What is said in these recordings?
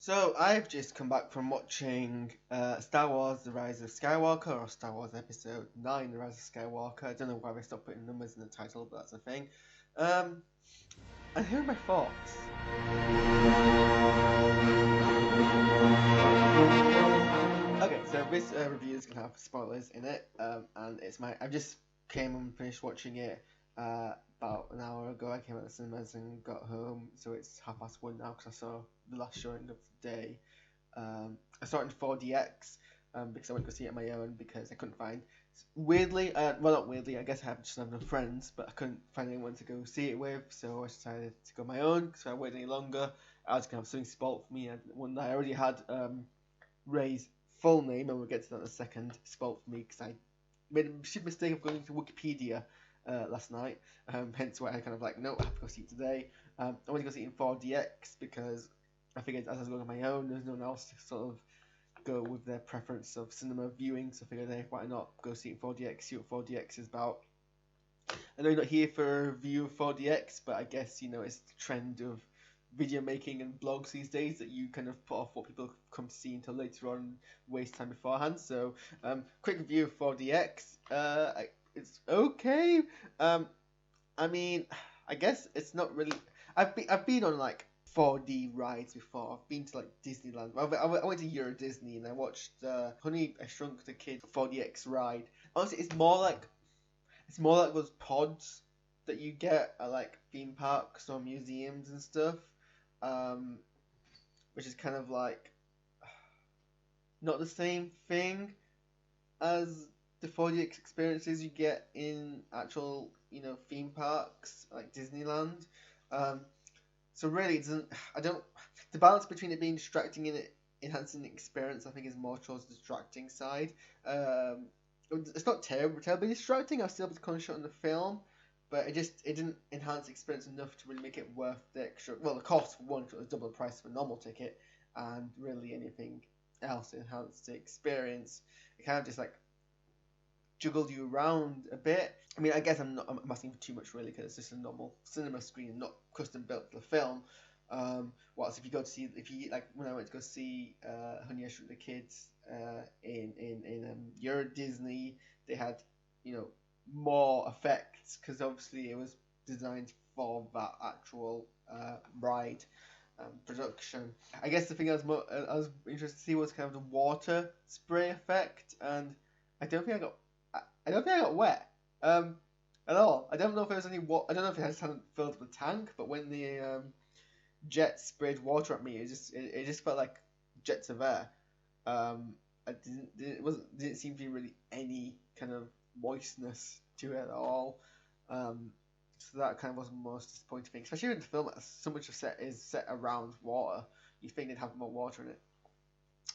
So I've just come back from watching Star Wars: The Rise of Skywalker, or Star Wars Episode 9: The Rise of Skywalker. I don't know why they stopped putting numbers in the title, but that's a thing. And here are my thoughts. Okay, so this review is gonna have spoilers in it, and I just came and finished watching it about an hour ago. I came out of the cinemas and got home, so it's 1:30 now because I saw the last showing of the day. I saw it in 4DX because I went to go see it on my own because I couldn't find. Weirdly, well, not weirdly, I guess I just have no friends, but I couldn't find anyone to go see it with, so I decided to go on my own. So I waited any longer. I was gonna have something spoiled for me, and one that I already had Ray's full name, and we'll get to that in a second, spoiled for me because I made a stupid mistake of going to Wikipedia last night. Hence why I kind of like, no, I have to go see it today. I went to go see it in 4DX because I figured as I was going on my own, there's no one else to sort of go with their preference of cinema viewing, so I figured, hey, why not go see it in 4DX, see what 4DX is about. I know you're not here for a review of 4DX, but I guess, it's the trend of video making and blogs these days that you kind of put off what people come to see until later on, waste time beforehand. So, quick review of 4DX. It's okay. I mean, I guess it's not really. I've been on like 4D rides before. I've been to like Disneyland. I went to Euro Disney and I watched Honey I Shrunk the Kid 4DX ride. Honestly, it's more like those pods that you get at like theme parks or museums and stuff, which is kind of like not the same thing as the 4DX experiences you get in actual theme parks like Disneyland. So really, the balance between it being distracting and it enhancing the experience, I think, is more towards the distracting side. It's not terribly distracting. I was still able to concentrate on the film, but it didn't enhance the experience enough to really make it worth the extra. Well, the cost for one, it was double the price of a normal ticket, and really anything else enhanced the experience. It kind of just like juggled you around a bit. I mean, I guess I'm asking for too much really, because it's just a normal cinema screen and not custom built for the film. Whilst when I went to go see Honey I Shrunk the Kids in Euro Disney, they had more effects because obviously it was designed for that actual ride production. I guess the thing I was interested to see was kind of the water spray effect, and I don't think I got wet at all. I don't know if there was any water. I don't know if it hadn't filled up the tank, but when the jet sprayed water at me, it just felt like jets of air. Didn't seem to be really any kind of moistness to it at all. So that kind of was the most disappointing thing, especially when the film so much of is set around water. You think they'd have more water in it.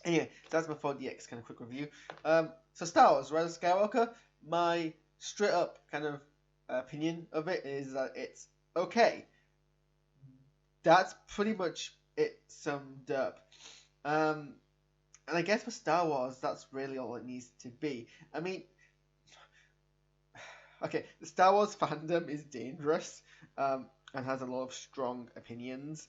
Anyway, so that's my 4DX kind of quick review. So Star Wars: Rise of Skywalker, my straight up kind of opinion of it is that it's okay. That's pretty much it summed up. And I guess for Star Wars, that's really all it needs to be. I mean, okay, the Star Wars fandom is dangerous and has a lot of strong opinions.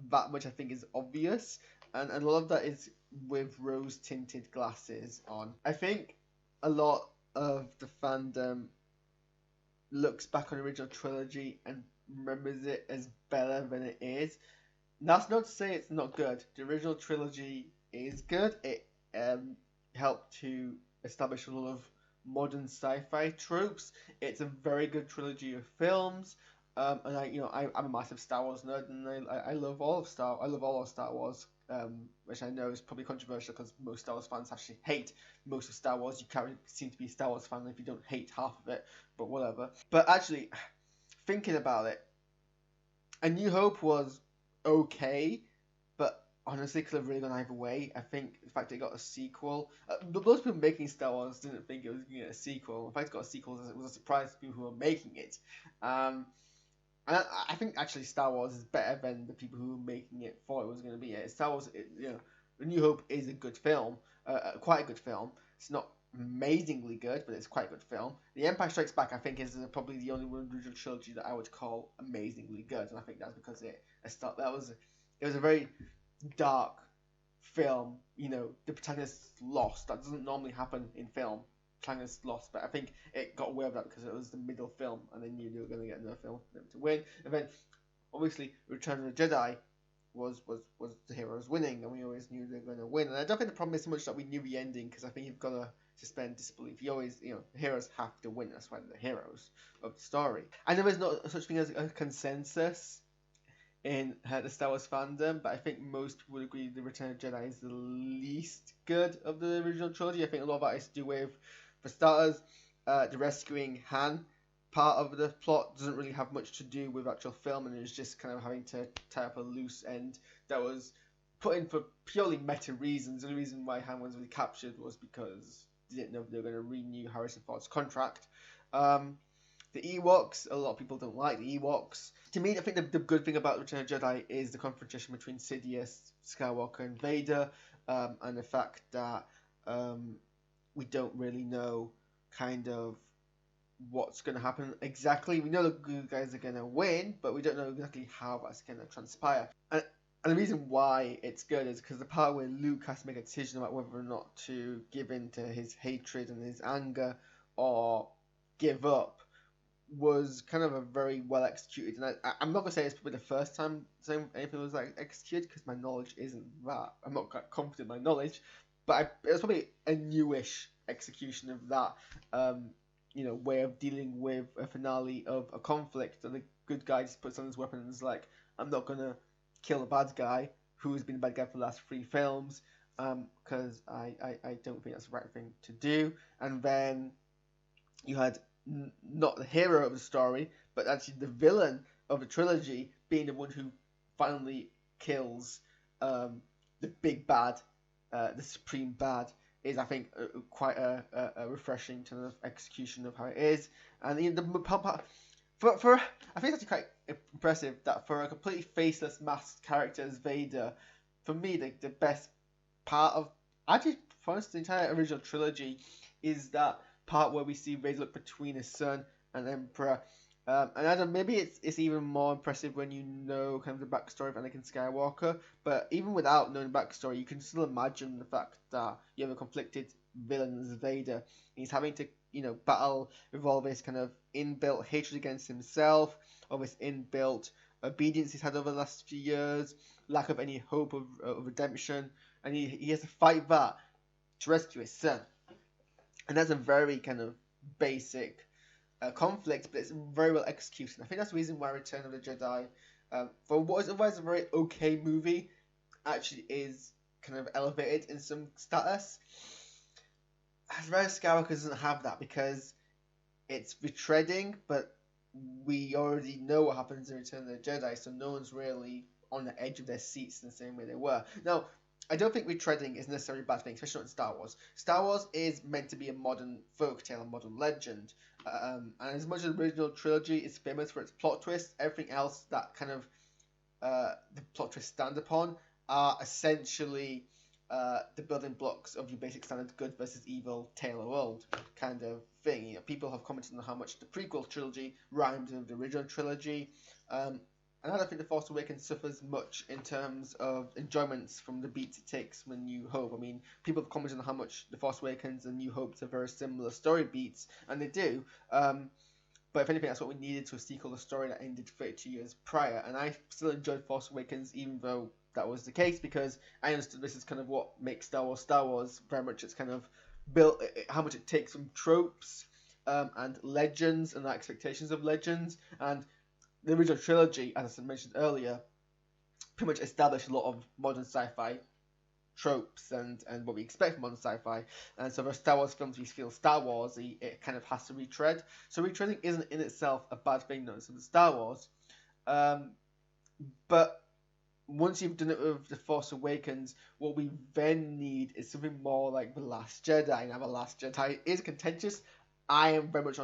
That much I think is obvious. And a lot of that is with rose-tinted glasses on. I think a lot of the fandom looks back on the original trilogy and remembers it as better than it is. That's not to say it's not good. The original trilogy is good. It helped to establish a lot of modern sci-fi tropes. It's a very good trilogy of films. And I'm a massive Star Wars nerd, and I love all of Star Wars. Which I know is probably controversial because most Star Wars fans actually hate most of Star Wars. You can't seem to be a Star Wars fan if you don't hate half of it, but whatever. But actually, thinking about it, A New Hope was okay, but honestly could have really gone either way. I think the fact that it got a sequel, but most people making Star Wars didn't think it was going to get a sequel. In fact, it got a sequel. It was a surprise to people who were making it. And I think actually Star Wars is better than the people who were making it thought it was going to be. Star Wars, A New Hope is a good film, quite a good film. It's not amazingly good, but it's quite a good film. The Empire Strikes Back, I think, is probably the only one original trilogy that I would call amazingly good, and I think that's because it was a very dark film, the protagonist lost. That doesn't normally happen in film. Protagonist lost, but I think it got away with that because it was the middle film, and they knew they were going to get another film for them to win. And then, obviously, Return of the Jedi was the heroes winning, and we always knew they were going to win. And I don't think the problem is so much that we knew the ending, because I think you've got to suspend disbelief. You always, the heroes have to win. That's why they're the heroes of the story. I know there's not such thing as a consensus in the Star Wars fandom, but I think most people would agree the Return of the Jedi is the least good of the original trilogy. I think a lot of that is to do with, for starters, the rescuing Han part of the plot doesn't really have much to do with actual film, and it's just kind of having to tie up a loose end that was put in for purely meta reasons. The only reason why Han was really captured was because they didn't know if they were going to renew Harrison Ford's contract. The Ewoks, a lot of people don't like the Ewoks. To me, I think the good thing about Return of the Jedi is the confrontation between Sidious, Skywalker, and Vader, and the fact that we don't really know kind of what's going to happen exactly. We know the good guys are going to win, but we don't know exactly how that's going to transpire. And the reason why it's good is because the part where Luke has to make a decision about whether or not to give in to his hatred and his anger or give up was kind of a very well executed. And I'm not going to say it's probably the first time anything was like executed, because my knowledge isn't that. I'm not quite confident in my knowledge, but it was probably a newish execution of that way of dealing with a finale of a conflict. And the good guy just puts on his weapons like, I'm not going to kill the bad guy who's been the bad guy for the last 3 films, because I don't think that's the right thing to do. And then you had not the hero of the story, but actually the villain of the trilogy being the one who finally kills the big bad, the supreme bad, is, I think, quite a refreshing kind of execution of how it is. And I think it's actually quite impressive that for a completely faceless masked character as Vader, for me the best part of, actually, for instance, the entire original trilogy is that part where we see Vader look between his son and Emperor. And I don't know, maybe it's even more impressive when you know kind of the backstory of Anakin Skywalker. But even without knowing the backstory, you can still imagine the fact that you have a conflicted villain as Vader. He's having to, battle with all this kind of inbuilt hatred against himself, all this inbuilt obedience he's had over the last few years, lack of any hope of redemption, and he has to fight that to rescue his son. And that's a very kind of basic conflict, but it's very well executed. I think that's the reason why Return of the Jedi, for what is otherwise a very okay movie, actually is kind of elevated in some status. Rise of Skywalker doesn't have that because it's retreading, but we already know what happens in Return of the Jedi, so no one's really on the edge of their seats in the same way they were. Now, I don't think retreading is necessarily a bad thing, especially not in Star Wars. Star Wars is meant to be a modern folktale, a modern legend. And as much as the original trilogy is famous for its plot twists, everything else that kind of the plot twists stand upon are essentially the building blocks of your basic standard good versus evil tale of world kind of thing. People have commented on how much the prequel trilogy rhymes with the original trilogy. And I don't think The Force Awakens suffers much in terms of enjoyments from the beats it takes from A New Hope. I mean, people have commented on how much The Force Awakens and New Hope are very similar story beats, and they do. But if anything, that's what we needed to a sequel, a story that ended 32 years prior. And I still enjoyed Force Awakens, even though that was the case, because I understood this is kind of what makes Star Wars. Very much it's kind of built, how much it takes from tropes and legends and the expectations of legends. And the original trilogy, as I mentioned earlier, pretty much established a lot of modern sci-fi tropes and what we expect from modern sci-fi. And so for Star Wars films, we feel Star Wars-y, it kind of has to retread. So retreading isn't in itself a bad thing, though, so the Star Wars. But once you've done it with The Force Awakens, what we then need is something more like The Last Jedi. Now, The Last Jedi is contentious. I am very much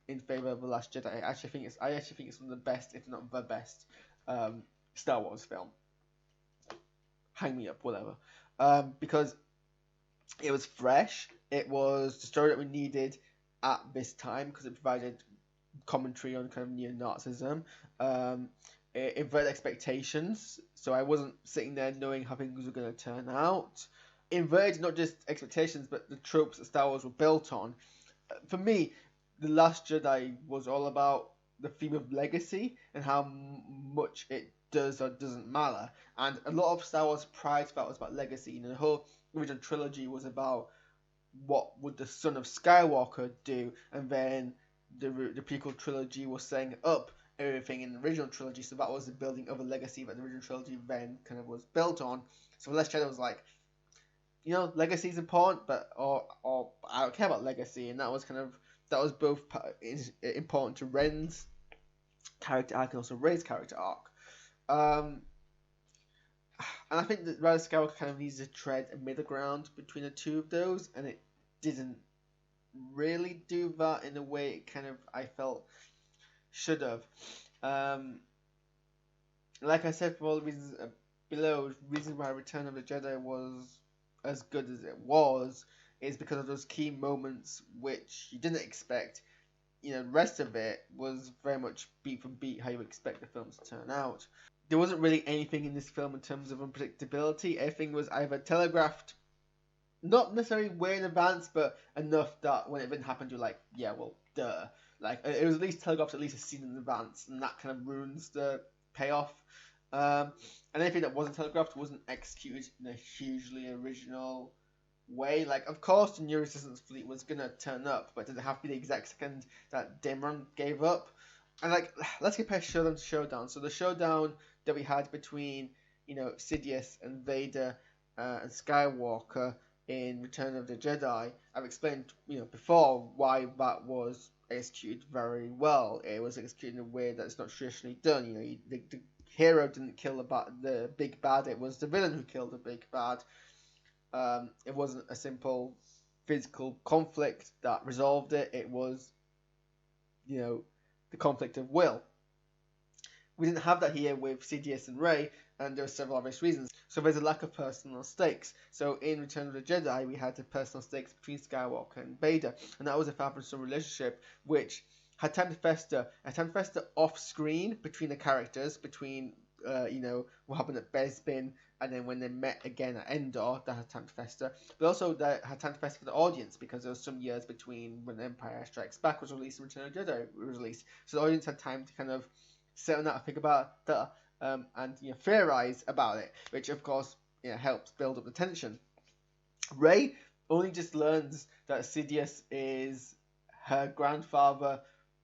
in favor of The Last Jedi. I actually think it's one of the best, if not the best, Star Wars film. Hang me up, whatever. Because it was fresh. It was the story that we needed at this time because it provided commentary on kind of neo-Nazism. inverted expectations. So I wasn't sitting there knowing how things were going to turn out. Inverted not just expectations, but the tropes that Star Wars were built on. For me, The Last Jedi was all about the theme of legacy and how much it does or doesn't matter. And a lot of Star Wars prior to that was about legacy. You know, the whole original trilogy was about what would the son of Skywalker do, and then the prequel trilogy was setting up everything in the original trilogy, so that was the building of a legacy that the original trilogy then kind of was built on. So The Last Jedi was like, you know, legacy is important, but or I don't care about legacy, and that was both important to Ren's character arc and also Rey's character arc. And I think that Rise of Skywalker kind of needs to tread a middle ground between the two of those, and it didn't really do that in a way it kind of, I felt, should have. Like I said, for all the reasons below, reasons why Return of the Jedi was as good as it was is because of those key moments which you didn't expect. You know, the rest of it was very much beat for beat how you expect the film to turn out. There wasn't really anything in this film in terms of unpredictability. Everything was either telegraphed, not necessarily way in advance, but enough that when it didn't happen, you're like, yeah, well, duh. Like, it was at least telegraphed at least a scene in advance, and that kind of ruins the payoff. And anything that wasn't telegraphed wasn't executed in a hugely original way. Like, of course, the New Resistance fleet was gonna turn up, but did it have to be the exact second that Dameron gave up? And like, let's compare Showdown to Showdown. So the showdown that we had between, you know, Sidious and Vader and Skywalker in Return of the Jedi, I've explained, you know, before why that was executed very well. It was executed in a way that's not traditionally done. You know, the hero didn't kill the big bad. It was the villain who killed the big bad. It wasn't a simple physical conflict that resolved it. It was, you know, the conflict of will. We didn't have that here with Sidious and Rey, and there are several obvious reasons. So there's a lack of personal stakes. So in Return of the Jedi, we had the personal stakes between Skywalker and Vader, and that was a father-son relationship which had time to fester. Had time to fester off-screen between the characters, between you know, what happened at Bespin, and then when they met again at Endor, that had time to fester. But also that had time to fester for the audience, because there was some years between when Empire Strikes Back was released and Return of the Jedi was released. So the audience had time to kind of sit on that and think about that, and, you know, theorize about it, which of course, you know, helps build up the tension. Rey only just learns that Sidious is her grandfather,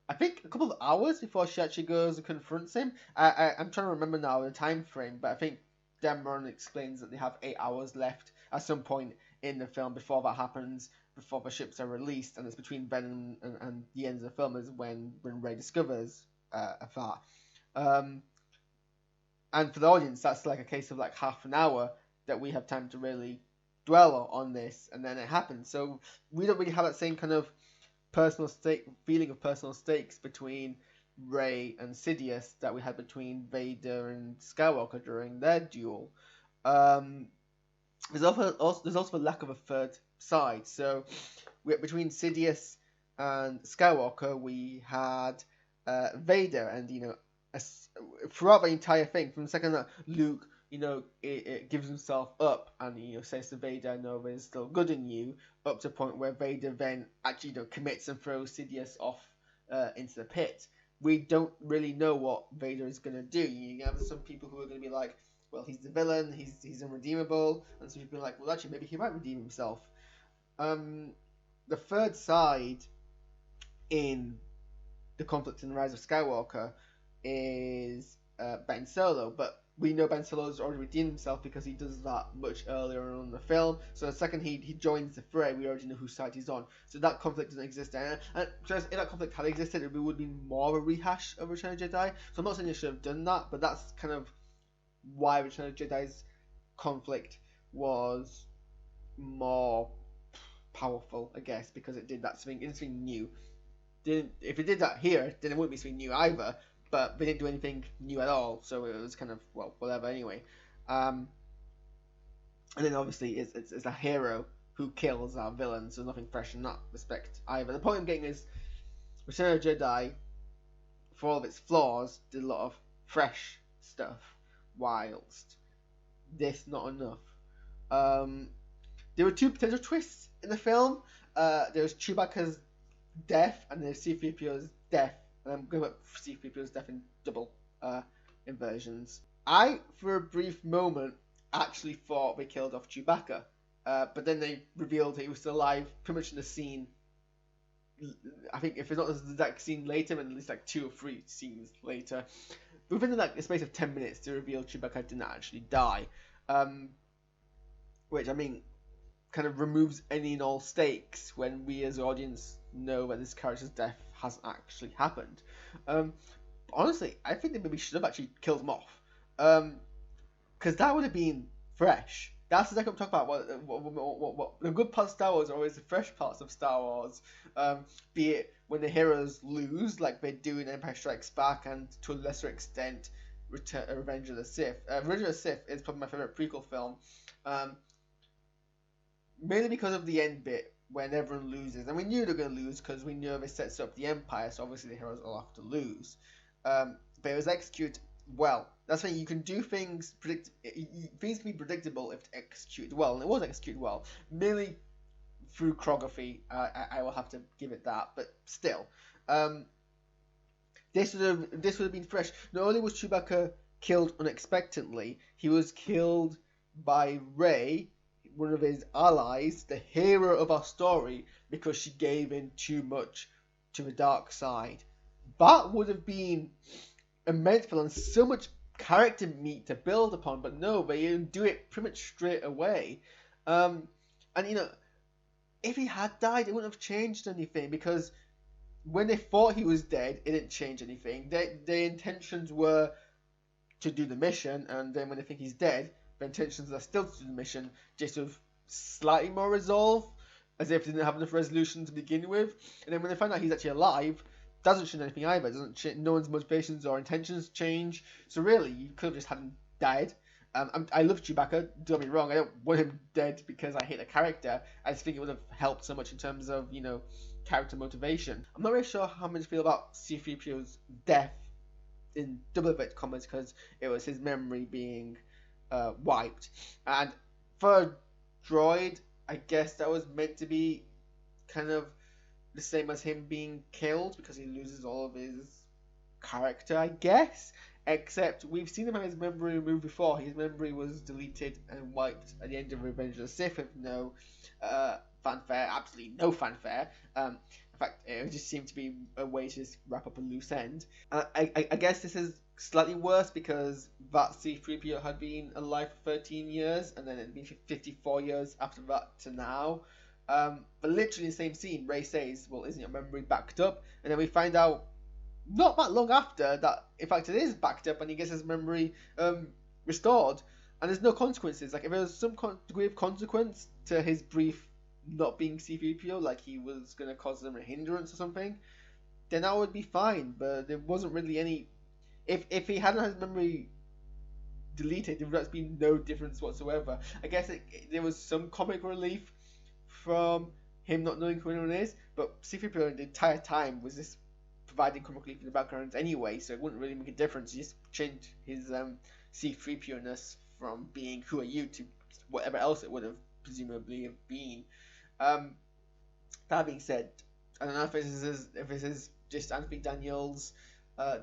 I think a couple of hours before she actually goes and confronts him. I'm trying to remember now the time frame, but I think Dameron explains that they have 8 hours left at some point in the film before that happens, before the ships are released, and it's between then and the end of the film is when Rey discovers that. And for the audience, that's like a case of like half an hour that we have time to really dwell on this, and then it happens. So we don't really have that same kind of feeling of personal stakes between Rey and Sidious that we had between Vader and Skywalker during their duel. There's also a lack of a third side. So between Sidious and Skywalker, we had Vader, and, you know, throughout the entire thing, from the second that Luke, you know, it gives himself up and, you know, says to Vader, "No, there's still good in you," up to the point where Vader then actually, you know, commits and throws Sidious off into the pit. We don't really know what Vader is going to do. You have some people who are going to be like, well, he's the villain, he's unredeemable, and some people are like, well, actually, maybe he might redeem himself. The third side in the conflict in the Rise of Skywalker is Ben Solo, but we know Ben Solo's already redeemed himself because he does that much earlier on in the film. So the second he joins the fray, we already know whose side he's on. So that conflict doesn't exist. And just if that conflict had existed, it would be more of a rehash of Return of the Jedi. So I'm not saying they should have done that, but that's kind of why Return of the Jedi's conflict was more powerful, I guess, because it did that something new. If it did that here, then it wouldn't be something new either. But they didn't do anything new at all, so it was kind of, well, whatever anyway. And then obviously it's a hero who kills our villain, so nothing fresh in that respect either. The point I'm getting is Return of the Jedi, for all of its flaws, did a lot of fresh stuff, whilst this not enough. There were two potential twists in the film. There was Chewbacca's death and there's C-3PO's death. And I'm going to put C-3PO's death in double inversions. I, for a brief moment, actually thought they killed off Chewbacca. But then they revealed he was still alive, pretty much in the scene. I think if it's not the exact scene later, then at least like 2 or 3 scenes later. But within like the space of 10 minutes, they revealed Chewbacca didn't actually die. Which, I mean, kind of removes any and all stakes when we as an audience know that this character's death hasn't actually happened. Honestly, I think they maybe should have actually killed him off. Because that would have been fresh. That's exactly what I'm talking about. What the good parts of Star Wars are always the fresh parts of Star Wars. Be it when the heroes lose, like they do in Empire Strikes Back, and to a lesser extent, Revenge of the Sith. Revenge of the Sith is probably my favorite prequel film. Mainly because of the end bit when everyone loses, and we knew they were going to lose because we knew it sets up the Empire, so obviously the heroes will have to lose. But it was executed well. That's when you can do things. Things can be predictable if executed well, and it was executed well, mainly through choreography. I will have to give it that, but still, this would have been fresh. Not only was Chewbacca killed unexpectedly, he was killed by Rey, one of his allies, the hero of our story, because she gave in too much to the dark side. That would have been immense and so much character meat to build upon, but no, they do it pretty much straight away. And you know, if he had died, it wouldn't have changed anything, because when they thought he was dead, it didn't change anything. Their intentions were to do the mission, and then when they think he's dead, their intentions are still to do the mission, just with slightly more resolve, as if they didn't have enough resolution to begin with. And then when they find out he's actually alive, doesn't change anything either. It doesn't change, no one's motivations or intentions change. So really, you could have just had him died. I love Chewbacca, don't get me wrong, I don't want him dead because I hate the character. I just think it would have helped so much in terms of, you know, character motivation. I'm not really sure how much I feel about C-3PO's death in double inverted commas, because it was his memory being wiped. And for a droid, I guess that was meant to be kind of the same as him being killed, because he loses all of his character, I guess. Except we've seen him have his memory removed before. His memory was deleted and wiped at the end of Revenge of the Sith with no fanfare, absolutely no fanfare. In fact, it just seemed to be a way to just wrap up a loose end. I guess this is slightly worse because that C-3PO had been alive for 13 years, and then it'd been 54 years after that to now. But literally in the same scene, Rey says, well, isn't your memory backed up? And then we find out not that long after that, in fact, it is backed up and he gets his memory restored. And there's no consequences. Like, if there was some degree of consequence to his brief not being C-3PO, like he was going to cause them a hindrance or something, then that would be fine. But there wasn't really any... If he hadn't had his memory deleted, there would have been no difference whatsoever. I guess there was some comic relief from him not knowing who anyone is, but C-3PO the entire time was just providing comic relief in the background anyway, so it wouldn't really make a difference. You just change his C-3PO-ness from being who are you to whatever else it would have presumably have been. That being said, I don't know if this is just Anthony Daniels'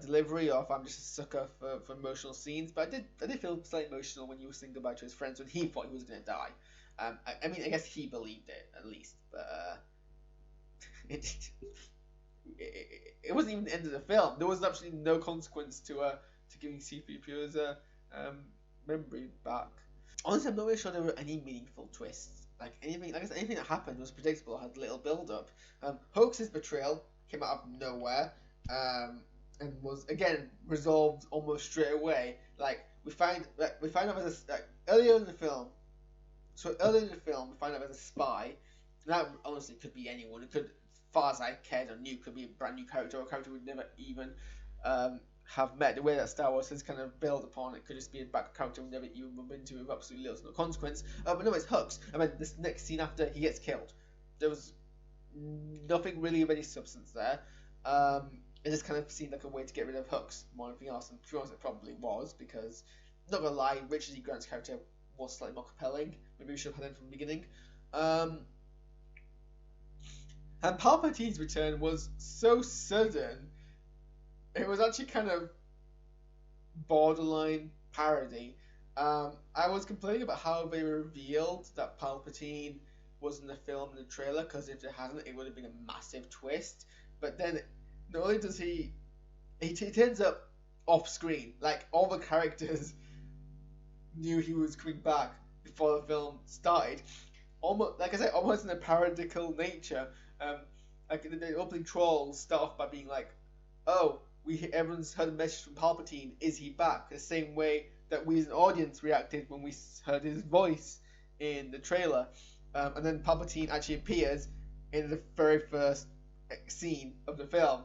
delivery, or if I'm just a sucker for emotional scenes, but I did feel slightly emotional when he was saying goodbye to his friends when he thought he was going to die. I mean, I guess he believed it, at least, but it wasn't even the end of the film. There was absolutely no consequence to giving C-3PO's memory back. Honestly, I'm not really sure there were any meaningful twists. Like anything that happened was predictable, had little build-up. Hoax's betrayal came out of nowhere, and was again resolved almost straight away. Like we find out earlier in the film. So earlier in the film, we find out there's a spy. That honestly could be anyone. It could, as far as I cared or knew, could be a brand new character or a character we'd never even have met. The way that Star Wars has kind of built upon it could just be a back character we've never even bumped into with absolutely little to no consequence. But no, it's Hux. I mean, this next scene after he gets killed, there was nothing really of any substance there. it just kind of seemed like a way to get rid of Hooks more than anything else. And to be honest, it probably was, because, not gonna lie, Richard E. Grant's character was slightly more compelling. Maybe we should have had him from the beginning. Um, and Palpatine's return was so sudden, it was actually kind of borderline parody. I was complaining about how they revealed that Palpatine was in the film in the trailer, because if it hadn't, it would have been a massive twist. But then, not only does he turns up off screen, like all the characters knew he was coming back before the film started. Almost, like I said, almost in a parodical nature. Like the opening trolls start off by being like, "Oh, everyone's heard a message from Palpatine. Is he back?" The same way that we as an audience reacted when we heard his voice in the trailer. And then Palpatine actually appears in the very first scene of the film,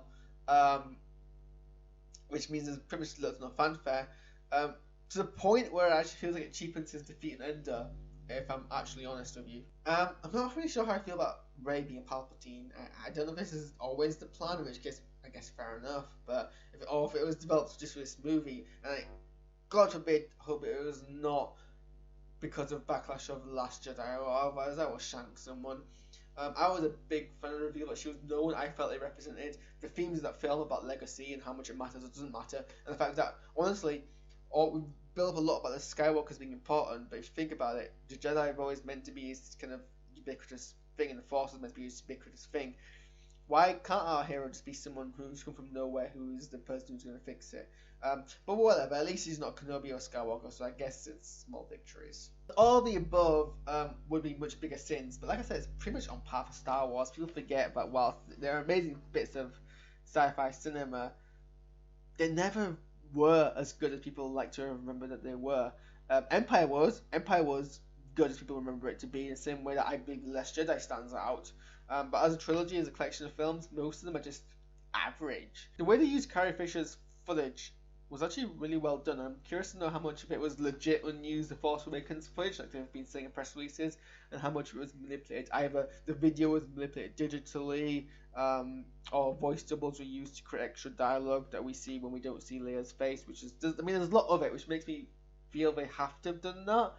which means there's pretty much little to no fanfare, to the point where it actually feels like it cheapens his defeat in Ender, if I'm actually honest with you. I'm not really sure how I feel about Rey being Palpatine. I don't know if this is always the plan, in which case, I guess fair enough, but if it was developed just for this movie, and God forbid, hope it was not because of backlash of The Last Jedi, or otherwise I will shank someone. I was a big fan of the reveal that she was known. I felt it represented the themes of that film about legacy and how much it matters or doesn't matter, and the fact that, honestly, we build up a lot about the Skywalkers being important, but if you think about it, the Jedi have always meant to be this kind of ubiquitous thing, and the Force is meant to be this ubiquitous thing. Why can't our hero just be someone who's come from nowhere, who's the person who's going to fix it? But whatever, at least he's not Kenobi or Skywalker, so I guess it's small victories. All the above would be much bigger sins, but like I said, it's pretty much on par for Star Wars. People forget that whilst there are amazing bits of sci-fi cinema, they never were as good as people like to remember that they were. Empire was good as people remember it to be, in the same way that I believe The Last Jedi stands out. But as a trilogy, as a collection of films, most of them are just average. The way they used Carrie Fisher's footage was actually really well done. I'm curious to know how much of it was legit unused The Force Awakens footage, like they've been saying in press releases, and how much of it was manipulated. Either the video was manipulated digitally, or voice doubles were used to create extra dialogue that we see when we don't see Leia's face, which is, I mean, there's a lot of it, which makes me feel they have to have done that.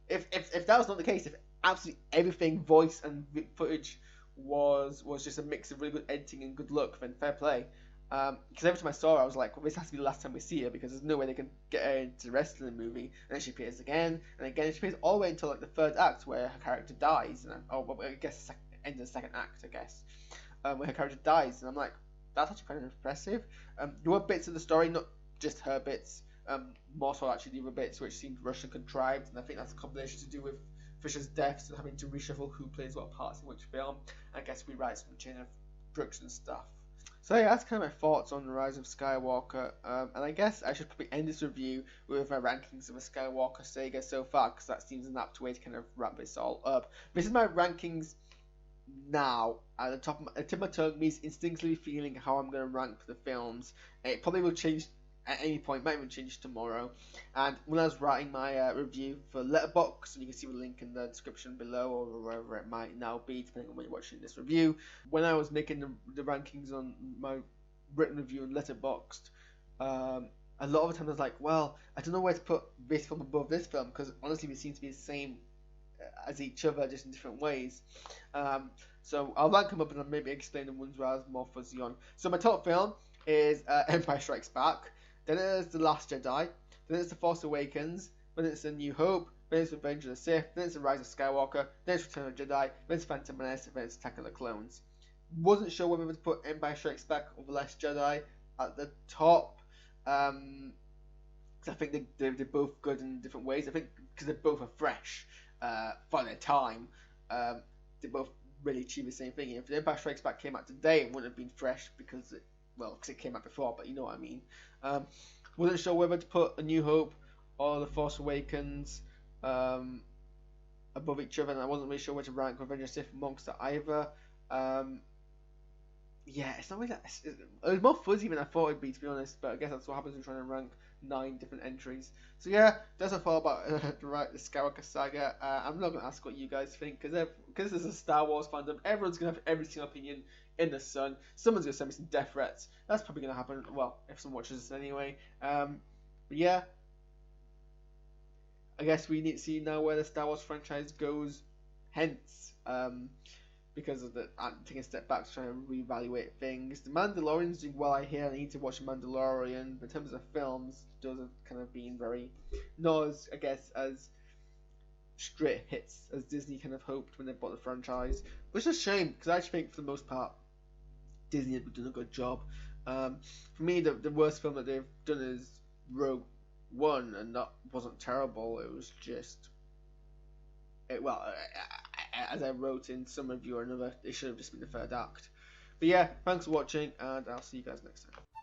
If that was not the case, if absolutely everything, voice and footage, was just a mix of really good editing and good look, then fair play. Because every time I saw her, I was like, well, this has to be the last time we see her, because there's no way they can get her into the rest of the movie. And then she appears again, and again, she appears all the way until like the third act, where her character dies. And I guess end of the second act, I guess, where her character dies. And I'm like, that's actually kind of impressive. There were bits of the story, not just her bits, more so actually the other bits, which seemed rushed and contrived. And I think that's a combination to do with Fisher's death and having to reshuffle who plays what parts in which film. I guess rewrites from the chain of production stuff. So yeah, that's kind of my thoughts on The Rise of Skywalker, and I guess I should probably end this review with my rankings of the Skywalker saga so far, because that seems an apt way to kind of wrap this all up. This is my rankings now. At the tip of my tongue means instinctively feeling how I'm going to rank the films. It probably will change at any point, might even change tomorrow. And when I was writing my review for Letterboxd, and you can see the link in the description below, or wherever it might now be, depending on when you're watching this review, when I was making the rankings on my written review in Letterboxd, a lot of the time I was like, well, I don't know where to put this film above this film, because honestly they seem to be the same as each other, just in different ways. So I'll rank them up and I'll maybe explain the ones where I was more fuzzy on. So my top film is Empire Strikes Back. Then it's The Last Jedi, then it's The Force Awakens, then it's A New Hope, then it's Revenge of the Sith, then it's The Rise of Skywalker, then it's Return of the Jedi, then it's Phantom Menace, then it's Attack of the Clones. Wasn't sure whether to put Empire Strikes Back or The Last Jedi at the top, because I think they're both good in different ways. I think because they both are fresh for their time, they both really achieve the same thing. If The Empire Strikes Back came out today, it wouldn't have been fresh because it came out before, but you know what I mean. Wasn't sure whether to put A New Hope or The Force Awakens above each other, and I wasn't really sure where to rank Revenge of the Sith amongst it either. Yeah, it's not really that. It was more fuzzy than I thought it'd be, to be honest, but I guess that's what happens when trying to rank 9 different entries. So yeah, that's a thought about the Skywalker saga. I'm not gonna ask what you guys think because this is a Star Wars fandom. Everyone's gonna have every single opinion in the sun. Someone's gonna send me some death threats. That's probably gonna happen. Well, if someone watches this anyway. But yeah, I guess we need to see now where the Star Wars franchise goes. Hence, because of the I'm taking a step back to try and reevaluate things. The Mandalorian's doing well, I hear. I need to watch Mandalorian. But in terms of films, those have kind of been very not as, I guess, as straight hits as Disney kind of hoped when they bought the franchise. Which is a shame because I actually think for the most part Disney have done a good job. For me, the worst film that they've done is Rogue One, and that wasn't terrible. It was just as I wrote in some review or another, it should have just been the third act. But yeah, thanks for watching, and I'll see you guys next time.